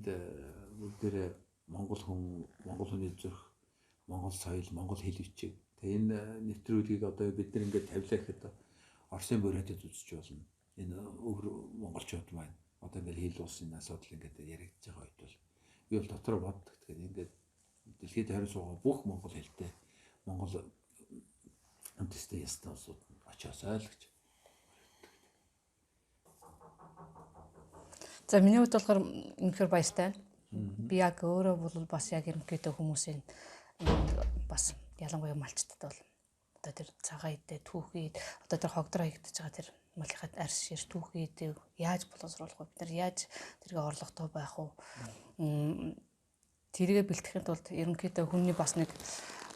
Бүгдээрээ Монгол хүний зүрх, Монгол соёл, Монгол хэл бичиг. Тэгээ энэ нэвтрүүлгийг одоо бид нар ингээд тавилаа гэхэд Оросын бүрээдэд үзэж болно. Энэ өвөр монголчууд маань одоо ингээд хэл улсын асуудал ингээд яригдж байгаа үед бол би бол дотроо боддог. Тэгэхээр ингээд дэлхийд харин суугаа бүх монгол хэлтэй монгол үндэстэй ястаа улсууд очиосоо л гэж. За миний хувьд болохоор үнэхээр баяртай. Би яг өөрөө бол бас яг ерөнхийдөө хүмүүсийн бас ялангуяа малчтад бол одоо тэр цагаан идэ түүхийд одоо тэр хогдроо хийгдэж байгаа тэр малынхад арьс шир түүхийд яаж боловсруулах вэ? Бид нар яаж тэргээ орлоготой байх вэ? Тэргээ бэлтгэхэд бол ерөнхийдөө хүний бас нэг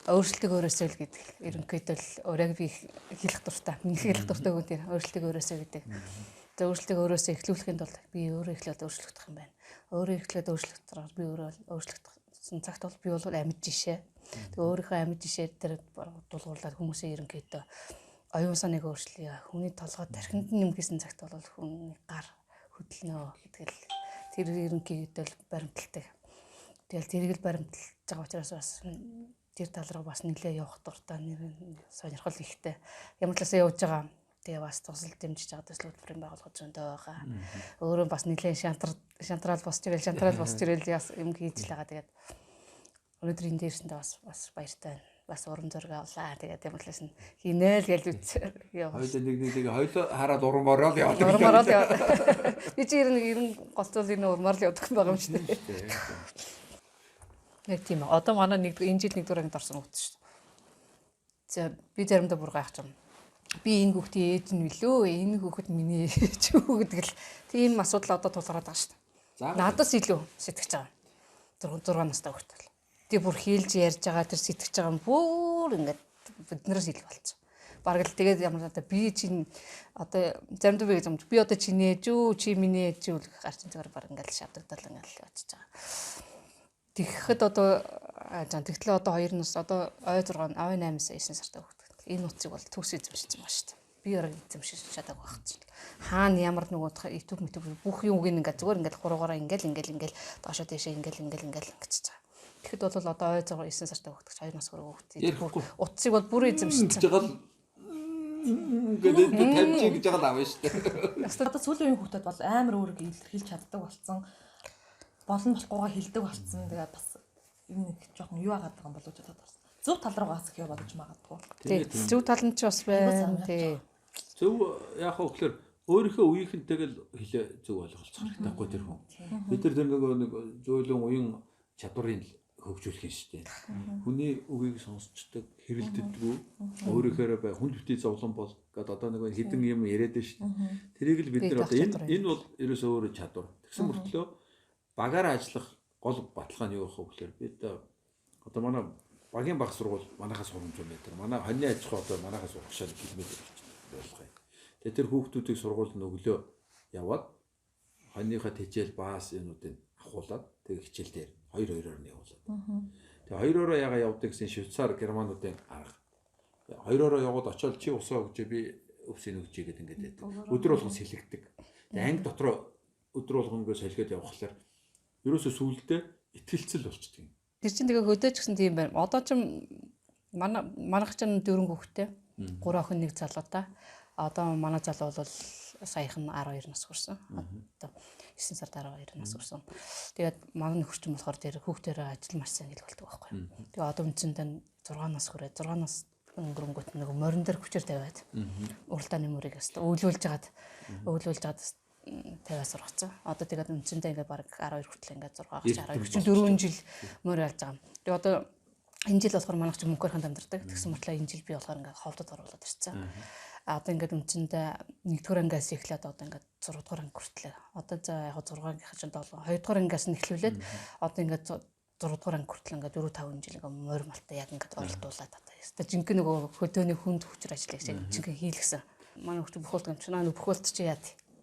өөрчлөлтийг өөрөөсөө л гэдэг. Ерөнхийдөө л өөрийг би хэлэх дуртай. Миний хэлэх дуртай үг тэр өөрчлөлтийг өөрөөсөө гэдэг. Тэгээ өөрчлөлтийг өөрөөсөө эхлүүлэхэд бол би өөрөө эхлээд өөрчлөгдөх юм байна. Өөрөө эхлээд өөрчлөгдөж би өөрөө өөрчлөгдсөн цагт бол би бол амьд жишээ. Тэгээ өөрийнхөө амьд жишээ дээр дуулуурлаад хүмүүсээ ерөнхийдөө оюун санааг өөрчлөе. Хүний толгой тархинд нэмгэсэн цагт бол хүний гар хөдлөнө гэдэг л тэр ерөнхийдөө л баримталтай. Тэгэл тэрийг л баримталж байгаа учраас бас тэр тал руу бас нэлээ явах дуртай сонирхол ихтэй. Ямар талаас явж байгаа. Тэгээ бас тусал дэмжиж байгаа төслүүдийн байгууллагууд зөндөө байгаа. Өөрөө бас нэлээд шантраал босч ирэл юм хийж л байгаа. Тэгээд өнөөдөр энэ дээрсэндээ бас баяртай байна. Бас урам зориг авлаа. Тэгээд юм болоос нь хийнэ л гэж үзээ. Хоёул нэг хоёул хараад урмаараа л яваад. Урмаараа л яваад. Би чи ер нь голцол энэ урмаар л явдаг юм байгаа юм шүү дээ. Яг тийм ээ. Одоо манай энэ жил 1 дугаар ангид орсон хүүхэд шүү дээ. За би заримдаа бүр гайхаж байна. Би энэ хүүхдийн ээж нь билүү? Энэ хүүхэд миний ээж үү гэдэг л тийм асуудал одоо тулгараад байгаа шүү дээ. Надаас илүү сэтгэж байгаа. 6 настай хүүхэд бол. Тэгээ бүр хийлж ярьж байгаа тэр сэтгэж байгаа юм бүр ингээд биднээс илүү болчихсон. Бараг л тэгээд ямар надаа би чинь одоо заримдаа би гэж би одоо чиний ээж үү? Чи миний ээж үү гэх гарчин зүгээр баг ингээд шавдагдал ингээд очиж байгаа. Тэгэхэд одоо тэгтлээ одоо 2 нас одоо ой 6 ой 8-аас 9 сартай хүүхэд. Энэ утсыг бол төгс эзэмшиж байгаа шүү дээ. Би өөрөө эзэмшиж чадаагүй байх чинь. Хаана ямар нөгөө YouTube бүх юм ингээд зүгээр ингээд хуруугаараа ингээд доошоо дэшээ ингээд ингэж байгаа. Тэгэхэд бол одоо ой 9 сартай хүүхэд 2 нас хүрэх хүүхэд утсыг бол бүр эзэмшиж байгаа. Ингээд тавьчих гэж байгаа л авна шүү дээ. Одоо сүүлийн үеийн хүүхдүүд бол амар өөрийгөө илэрхийлж чаддаг болсон. Болно болохгүйгээ хэлдэг болсон. Тэгээ бас энэ жоохон юу агаад байгаа юм болов уу бодоод байна. Зөв тал руугаас их бодож магадгүй. Тийм. Зөв тал нь ч бас байна. Тийм. Зөв яг хөө гэхээр өөрийнхөө үеийнхэнтэйг л хэлээ зөв ойлголцох хэрэгтэй байхгүй тэр хүн. Бид нар тэр нэг зөөлөн уян чадварыг хөгжүүлэх юм шүү дээ. Хүний үгийг сонсчдаг, хэрэлддэггүй, өөрийнхөө бай хүн битгий зовлон бол гэдэг одоо нэг хідэн юм яриад байна шүү дээ. Тэрийг л бид нар одоо энэ бол ерөөсөө өөрөө чадвар. Тэгсэн мөртлөө багаараа ажиллах гол баталгаа нь юу вэ гэхээр бид одоо манай багийн баг сургууль манайхаас хурамч юм байна. Манай хоньны аж ахуй одоо манайхаас урагшаал километр болгоё. Тэгээ тэр хүүхдүүдийг сургуульд өглөө яваад хоньныхаа тэжээл баас юмнуудыг ахуулаад тэгээ хичээл дээр 2-2-оор нь явуулаад. Тэгээ 2-ороо ягаа явдаг гэсэн Швейцар германуудын арга. 2-ороо яваад очиод чи усаа өгч би өвсийг өгч гэдэг ингээд байдаг. Өдөр болгон сэлгдэг. Тэгээ анги дотроо өдөр болгон ингээд солиод явхлаар ерөөсөө сүулдэ итгэлцэл болчдөг юм. Тэр чинь тэгээ хөдөөч гэсэн тийм байна. Одоо ч манайх чинь 4 хүүхэдтэй. 3 охин 1 залуу та. Одоо манай залуу бол саяхан 12 нас хүрсэн. Одоо 9 сард 12 нас хүрсэн. Тэгээд манай нөхөрч юм болохоор тэр хүүхдэрээ ажил маш сайн хэлбэлдэг байхгүй. Тэгээ одоо үнцэндээ 6 нас хүрээ 6 нас өнгөрөнгөт нэг морин дээр хүчээр тавиад уралдааны мөрийг өстө өглөөлж жагаад тавиас сургацсан. Одоо тэгээд үнцэндээ ингээд баг 12 хүртэл ингээд 6 12 4 жил морь ялж байгаа. Тэгээ одоо энэ жил болохоор манайх ч мөнгөөр ханд амьдардаг. Тэгсэн мэтлээ энэ жил би болохоор ингээд ховдод оруулаад ирсэн. Одоо ингээд үнцэндээ 1-р ангиас эхлээд одоо ингээд 6-р анги хүртлээ. Одоо за яг 6 ангийнхаа чинь 2-р ангиас нь эхлүүлээд одоо ингээд 6-р анги хүртэл ингээд 4-5 жил ингээд морь малтай яг ингээд оролдуулаад одоо яста жинхэнэ нөгөө хөдөөний хүнд хүчээр ажиллах шиг жинхэнэ хийлгсэн. Манай хүүхд бүхэлд юм чинь бүхэлд чи яа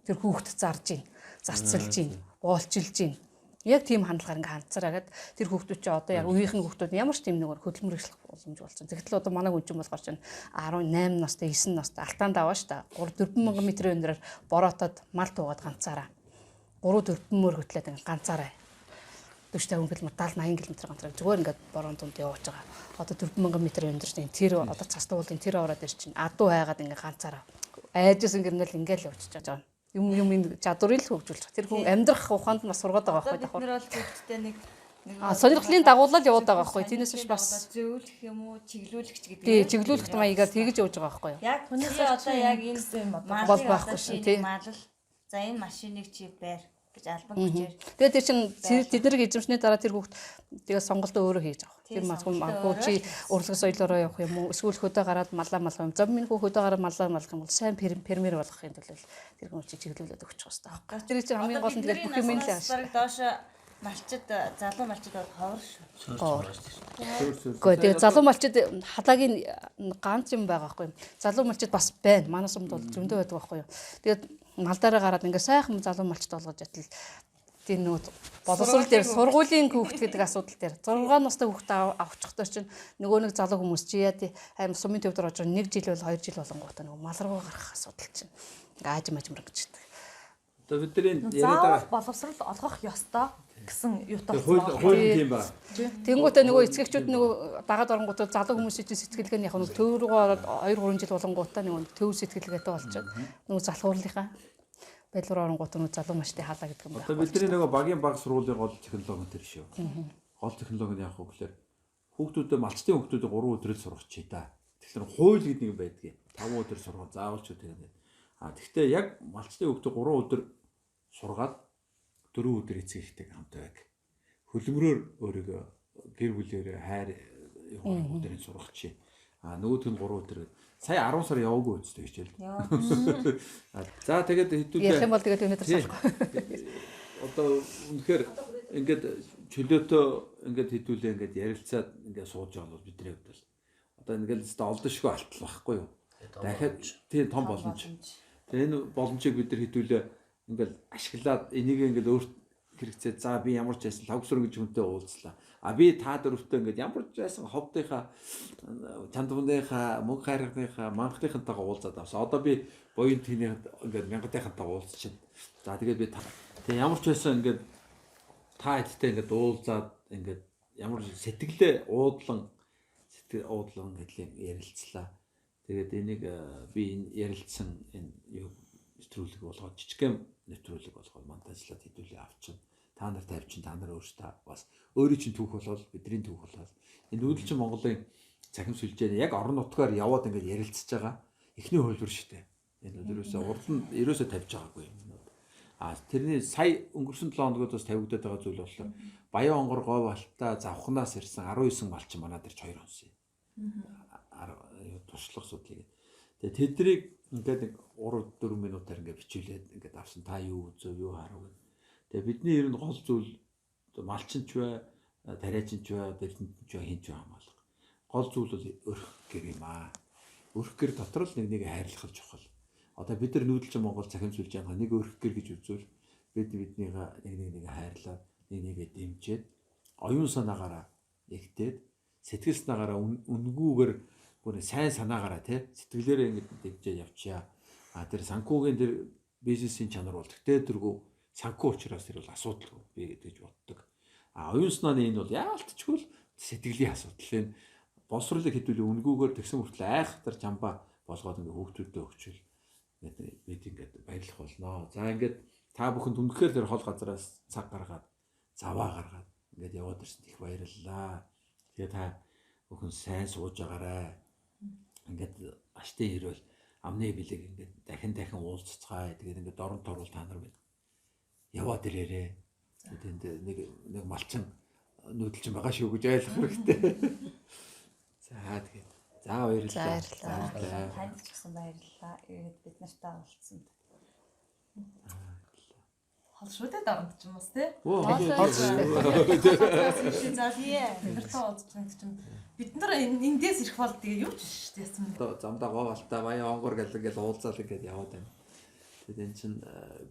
тэр хүүхд зарж гин, зарцалж гин, боолчилж гин. Яг тийм хандлагаар ингээ хандцараагаад тэр хүүхдүүд чи одоо яг үеийнхэн хүүхдүүд ямар ч тийм нэг хөдөлмөрлөх боломж болсон. Тэгэхдээ одоо манай хүн чинь болохоор чинь 18 настай, 9 настай алтаанд аваа штэ. 3-4 мянган метрийн өндрөөр бороотоод мал туугаад ганцаараа. 3-4 мөр хөтлөөд ингээ ганцаараа. 40 50 70 80 км ганцаар зүгээр ингээд борон дунд явж байгаа. Одоо 4000 м өндөрч тэр одоо цас дуулын тэр ороод ир чинь адуу хайгаад ингээд ганцаараа айжсэн гэрнэл ингээд явчихж байгаа. Юм энэ чадварыг л хөгжүүлж байгаа. Тэр хүн амьдрах ухаанд бас сургаад байгаа байхгүй бид нар бол зөвхөн нэг сонирхлын дагуулал яваад байгаа байхгүй. Тийнээс биш бас зөвлөх юм уу, чиглүүлэгч гэдэг. тий, чиглүүлэх маягаар тэгж явж байгаа байхгүй. Яг хүнээс одоо яг энэ юм одоо бол байхгүй шин тий. Малал за энэ машиныг чи байр гэж албан хүчээр. Тэгээд тэр чин тэднийг эзэмшний дараа тэр хүүхд тэгээ сонголтоо өөрөө хийж авах. Тэр магадгүй чи урлагс соёлоороо явах юм уу? Эсвэл хөдөө гараад малаа малах юм. За минь хөдөө гараад малаа малах юм бол сайн фермер болгохын тулд тэр хүн чи чиглүүлээд өгч байгаа хэрэгтэй. Тэр чинь хамгийн гол нь тэгээд бүх юм л яаш. Доош малчид залуу малчид бол ховор шүү. Гэхдээ тэгээд залуу малчид халаагийн ганц юм байгаа байхгүй юу? Залуу малчид бас байна. Манаас өмнө бол зөндөө байдаг байхгүй юу? Тэгээд малдаараа гараад ингээ сайхан залуу малчд болгож ятал тийм нүүд боловсрол дээр сургуулийн хүүхд гэдэг асуудал дээр 6 настай хүүхд авчихдаа чинь нөгөө нэг залуу хүмүүс чи яа тий аим сумын төвд орж 1 жил бол 2 жил болонгуудаа нөгөө мал руу гарах асуудал чинь ингээ аажмаар гэж байдаг. Одоо бидний яриад байгаа боловсрол олгох ёстой гэсэн юутай хууль тийм ба. Тэнгүүтээ нөгөө эцэгчүүд нөгөө дагаад оронгуудаа залуу хүмүүсийн сэтгэлгээ нь яг нэг төв рүү ороод 2 3 жил болонгуудаа нөгөө төв сэтгэлгээтэй болчиход нөгөө залхуурлынхаа байлуур оронгуудаа нөгөө залуу маштай халаа гэдэг юм байна. Одоо бидний нөгөө багийн баг сургуулийн гол технологи тэр шүү. Гол технологи нь яг хөө гэхээр хүүхдүүдэд малчтын хүүхдүүдэд 3 өдрөл сургах чи та. Тэгэхээр хууль гэдэг нэг байдгийг 5 өдөр сургах заавал ч гэдэг. Тэгвэл яг малчтын хүүхдүүд 3 өдөр сургаад 4 өдөр эцэг ихтэй хамт байг. Хөлбөрөөр өөрийгөө гэр бүлээрээ хайр өдрийн сурах чи. Нөгөөх нь 3 өдөр. Сая 10 сар яваагүй үстэй хичээл. За тэгээд хэдүүлээ. Ярих юм бол тэгээд өнөөдөр салахгүй. Одоо үнэхээр ингээд чөлөөтөө ингээд хэдүүлээ ингээд ярилцаад ингээд сууж байгаа бол бидний хувьд бол одоо ингээд олдошгүй алтал байхгүй юу? Дахиад тийм том боломж. Тэгээ энэ боломжийг бид нар хэдүүлээ ингээд ашиглаад энийг ингээд өөрт хэрэгцээ за би ямар ч байсан лавгсур гэж хүнтэй уулзлаа. Би та дөрөвтэй ингээд ямар ч байсан ховдынхаа чандууныхаа мөнх хайрхныхаа манхныхантайгаа уулзаад авсан. Одоо би буян тний ингээд мянгатынхантайгаа уулзчихна. За тэгээд би тэгээ ямар ч байсан ингээд та эдтэй ингээд уулзаад ингээд ямар сэтгэл уудлан гэдгийг ярилцлаа. Тэгээд энийг би энэ ярилцсан энэ юу нэвтрүүлэг болгоод жижигхэн нэвтрүүлэг болгоод монтажлаад хэдүүлээ авчин. Та нар тавьчин та нар өөрсдөө бас өөрийн чинь түүх болгоод бидний түүх болгоод энэ нүүдэлчин Монголын цахим сүлжээ яг орон нутгаар яваад ингээд ярилцж байгаа эхний хөлбөр шүү дээ. Энэ өдрөөсөө урд нь ерөөсөө тавьж байгаагүй юм. Тэрний сая өнгөрсөн 7 хоногоос тавигдаад байгаа зүйл болохоор Баян онгор говь алтаа завхнаас ирсэн 19 малчин манай дээр 2 онсон юм. Туршлага судлыг. Тэгээ тэднийг ингээд нэг 3 4 минутаар ингээд бичүүлээд ингээд авсан. Та юу үзөө, юу харав гэдэг. Тэгээ бидний ер нь гол зүйл малчин ч бай, тариачин ч бай, бэлтэнт ч бай, хин ч бай хамаалга. Гол зүйл бол өрх гэр юм аа. Өрх гэр дотор л нэг хайрлах чухал. Одоо бид нар нүүдэлчин Монгол цахим сүлжээний нэг өрх гэр гэж үзвэл биднийгээ нэг хайрлаад нэгээ дэмжиж оюун санаагаараа ягтээд сэтгэл санаагаараа үнгүүгээр бүр сайн санаагаараа тий сэтгэлээрээ ингэж дэмжиж явчаа. Тэр санхүүгийн тэр бизнесийн чанар бол тэгтээ тэргүй санхүү учраас тэр бол асуудалгүй би гэж боддог. Оюун санааны энэ бол яалтчгүй л сэтгэлийн асуудал. Энэ боловсролыг хэдүүлээ үнгүүгээр тэгсэн хүртэл айхтар чамбаа болгоод ингээ хүүхдүүдэд өгчвөл бид ингээд баярлах болно. За ингээд та бүхэнд үнэхээр тэр хол газараас цаг гаргаад заваа гаргаад ингээд яваад ирсэнд их баярлалаа. Тэгээ та бүхэн сайн сууж байгаарай. Ингээд аштын хэрвэл амны бэлэг ингээд дахин уулзцгаая. Тэгээд ингээд дорн торвол та нар бид яваад ирээрээ. Тэгээд нэг малчин нүүдэлчин байгаа шүү гэж ойлгох хэрэгтэй. За тэгээд за баярлалаа. Танд ч гэсэн баярлалаа. Бид нартай уулзсанд. Хол шүү дээ дарамт ч юм уус тий. За тий. Бидэртэй уулзсан гэж чинь бид нар эндээс ирэх бол тэгээ юу ч шүү дээ яцсан. Замдаа говалтаа Баян онгор гэл уулзаал ингээд яваад байна. Тэгээд эн чинь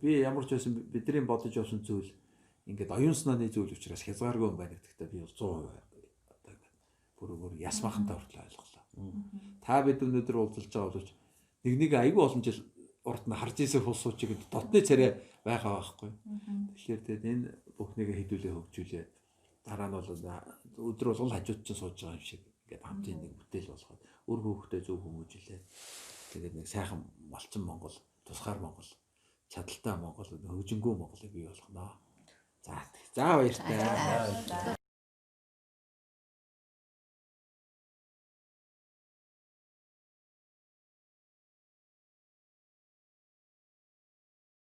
би ямар ч байсан бидний бодож явсан зүйл ингээд оюун санааны зүйл учраас хязгааргүй юм байна гэхдээ би 100% одоо бүр ясмахантай хүртэл ойлголоо. Та бид өнөөдөр уулзалж байгаа боловч нэг айгүй олон жил урд нь харж ийсэх хус суучиг дотны царай байгаа байхгүй. Тэгэхээр тэгээд энэ бүхнийг хэдүүлээ хөгжүүлээ. дараа нь бол өдөр болгон хажууд чинь сууж байгаа юм шиг ингээд хамтын нэг бүтээл болгоод өөр хүүхдээ зөв хүмүүжүүлээ. Тэгээд нэг сайхан малчин Монгол, тусгаар Монгол, чадaltaй Монгол, хөгжингүү Монголыг бий болгоно. За баяртай.